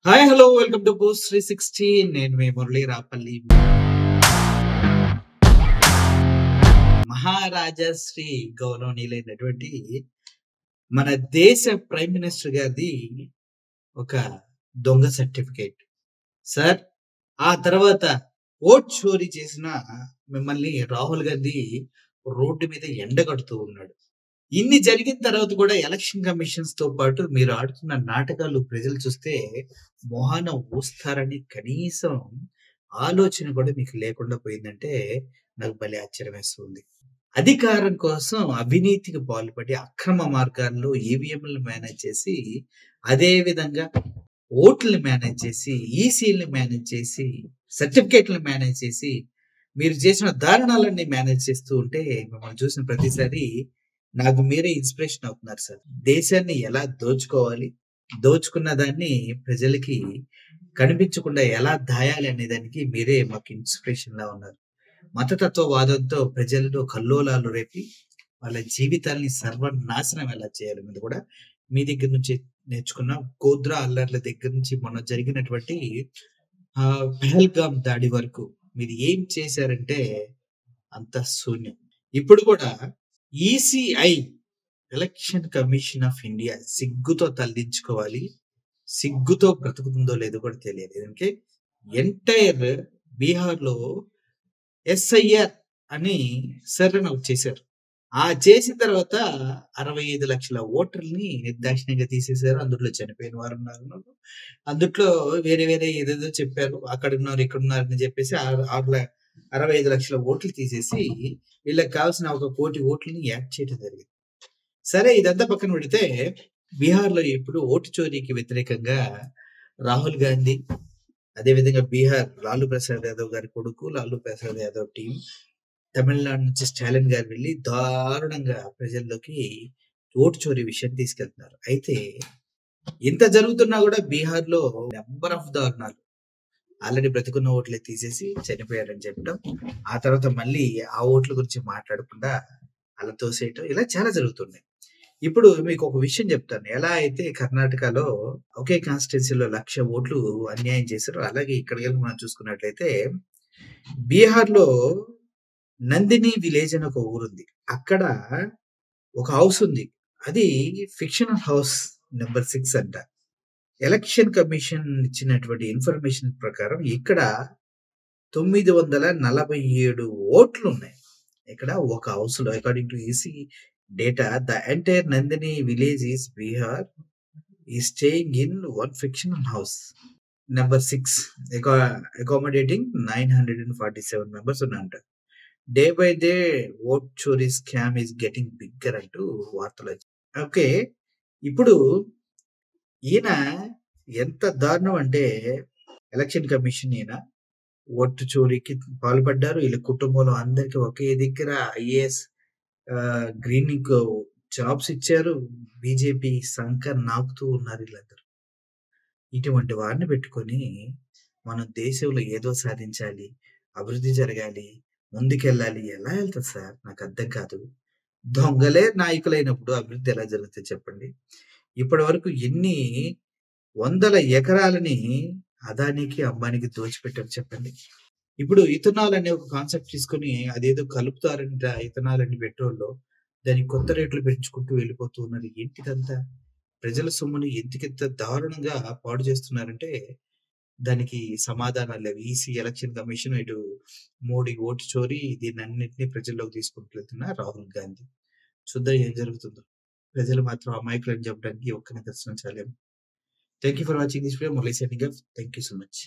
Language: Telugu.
Hi hello welcome to Boost 360. నేను మీ మురళీ రాపల్లి. మహారాజా శ్రీ గౌరవనీయులైనటువంటి మన దేశ ప్రైమ్ మినిస్టర్ గారిది ఒక దొంగ సర్టిఫికేట్ సార్. ఆ తర్వాత ఓట్ చోరీ చేసిన మిమ్మల్ని రాహుల్ గాంధీ రోడ్డు మీద ఎండగడుతూ ఉన్నాడు. ఇన్ని జరిగిన తర్వాత కూడా ఎలక్షన్ కమిషన్స్ తో పాటు మీరు ఆడుతున్న నాటకాలు ప్రజలు చూస్తే మొహాన ఊస్తారని కనీసం ఆలోచన కూడా మీకు లేకుండా పోయిందంటే నాకు భలే ఆశ్చర్యం వేస్తుంది. అధికారం కోసం అవినీతికి పాల్పడి అక్రమ మార్గాల్లో ఈవీఎంలను మేనేజ్ చేసి, అదే విధంగా ఓట్లను మేనేజ్ చేసి, ఈసీలను మేనేజ్ చేసి, సర్టిఫికేట్లను మేనేజ్ చేసి, మీరు చేసిన దారుణాలన్నీ మేనేజ్ చేస్తూ ఉంటే మిమ్మల్ని చూసిన ప్రతిసారి నాకు మీరే ఇన్స్పిరేషన్ అవుతున్నారు సార్. దేశాన్ని ఎలా దోచుకోవాలి, దోచుకున్న దాన్ని ప్రజలకి కనిపించకుండా ఎలా దాయాలి అనే దానికి మీరే మాకు ఇన్స్పిరేషన్ లా ఉన్నారు. మతతత్వవాదంతో ప్రజల్లో కల్లోలాలు రేపి వాళ్ళ జీవితాల్ని సర్వనాశనం ఎలా చేయాలి మీద కూడా మీ దగ్గర నుంచి నేర్చుకున్న గోద్రా అల్లర్ల దగ్గర నుంచి మొన్న జరిగినటువంటి పెహల్గామ్ దాడి వరకు మీరు ఏం చేశారంటే అంత శూన్యం. ఇప్పుడు కూడా ECI election commission of India సిగ్గుతో తలదించుకోవాలి. సిగ్గుతో బ్రతుకుతుందో లేదో కూడా తెలియదు. ఎందుకంటే ఎంటైర్ బీహార్ లో ఎస్ఐఆర్ అని సర్వే చేశారు. ఆ చేసిన తర్వాత 65 లక్షల ఓటర్ని నిర్దాక్షిణ్యంగా తీసేశారు. అందులో చనిపోయిన వారు ఉన్నారు, అందుట్లో వేరే వేరే ఏదేదో చెప్పారు, అక్కడ ఉన్నారు ఇక్కడ ఉన్నారు అని చెప్పేసి 65 లక్షల ఓట్లు తీసేసి వీళ్ళకి కావాల్సిన 1 కోటి ఓట్లని యాడ్ చేయడం జరిగింది. సరే, ఇదంతా పక్కన పెడితే బీహార్లో ఇప్పుడు ఓటు చోరీకి వ్యతిరేకంగా రాహుల్ గాంధీ, అదేవిధంగా బీహార్ లాలూ ప్రసాద్ యాదవ్ గారి కొడుకు లాలూ ప్రసాద్ యాదవ్ టీం, తమిళనాడు నుంచి స్టాలిన్ గారు వెళ్ళి దారుణంగా ప్రజల్లోకి ఓటు చోరీ విషయం తీసుకెళ్తున్నారు. అయితే ఇంత జరుగుతున్నా కూడా బీహార్లో నెంబర్ ఆఫ్ దారుణాలు, ఆల్రెడీ బ్రతికున్న ఓట్లే తీసేసి చనిపోయారని చెప్పడం, ఆ తర్వాత మళ్ళీ ఆ ఓట్ల గురించి మాట్లాడకుండా అలా తోసేయటం, ఇలా చాలా జరుగుతున్నాయి. ఇప్పుడు మీకు ఒక విషయం చెప్తాను. ఎలా అయితే కర్ణాటకలో ఒకే కాన్స్టిట్యున్సీలో 1,00,000 ఓట్లు అన్యాయం చేశారో, అలాగే ఇక్కడికి మనం చూసుకున్నట్లయితే బీహార్లో నందిని విలేజ్ అని ఒక ఊరుంది. అక్కడ ఒక హౌస్ ఉంది. అది ఫిక్షనల్ హౌస్ నెంబర్ 6 అంట. ఎలక్షన్ కమిషన్ ఇచ్చినటువంటి ఇన్ఫర్మేషన్ ప్రకారం ఇక్కడ 947 ఓట్లు ఉన్నాయి. ఇక్కడ ఒక హౌస్ లో, according to EC data, the entire Nandini village is Bihar ఈ staying in one fictional house number 6 accommodating 947 members ఉన్నంట. Day by day vote chori scam is getting bigger అంటూ వార్తలు వచ్చాయి. ఓకే, ఇప్పుడు ఈయన ఎంత దారుణం అంటే, ఎలక్షన్ కమిషన్ ఈయన ఓటు చోరీకి పాల్పడ్డారు. వీళ్ళ కుటుంబంలో అందరికి ఒకే దగ్గర ఐఏఎస్ గ్రీన్ జాబ్స్ ఇచ్చారు. బీజేపీ సంకర్ నాకుతూ ఉన్నారు వీళ్ళందరూ. ఇటువంటి వారిని పెట్టుకొని మన దేశంలో ఏదో సాధించాలి, అభివృద్ధి జరగాలి, ముందుకెళ్ళాలి. ఎలా వెళ్తుంది సార్? నాకు అర్థం కాదు. దొంగలే నాయకులైనప్పుడు అభివృద్ధి ఎలా జరుగుతుంది చెప్పండి? ఇప్పటి వరకు ఎన్ని వందల ఎకరాలని అదానికి అంబానీకి దోచిపెట్టారు చెప్పండి? ఇప్పుడు ఇథనాల్ అనే ఒక కాన్సెప్ట్ తీసుకొని అదేదో కలుపుతారంట, ఇథనాల్ అని పెట్రోల్లో, దానికి కొత్త రేట్లు పెంచుకుంటూ వెళ్ళిపోతూ ఉన్నారు. ఏంటిదంతా? ప్రజల సొమ్ముని ఎంతకెంత దారుణంగా పాడు చేస్తున్నారంటే దానికి సమాధానాలు లేవు. ఈసీ ఎలక్షన్ కమిషన్, ఇటు మోడీ ఓటు చోరీ, దీన్ని అన్నింటినీ ప్రజల్లోకి తీసుకుంటూ వెళ్తున్న రాహుల్ గాంధీ. చూద్దాం ఏం జరుగుతుందో. ప్రజలు మాత్రం అమాయకులని చెప్పడానికి ఒక్క నిదర్శనం చాలేము. Thank you for watching this video. Murali signing off. Thank you so much.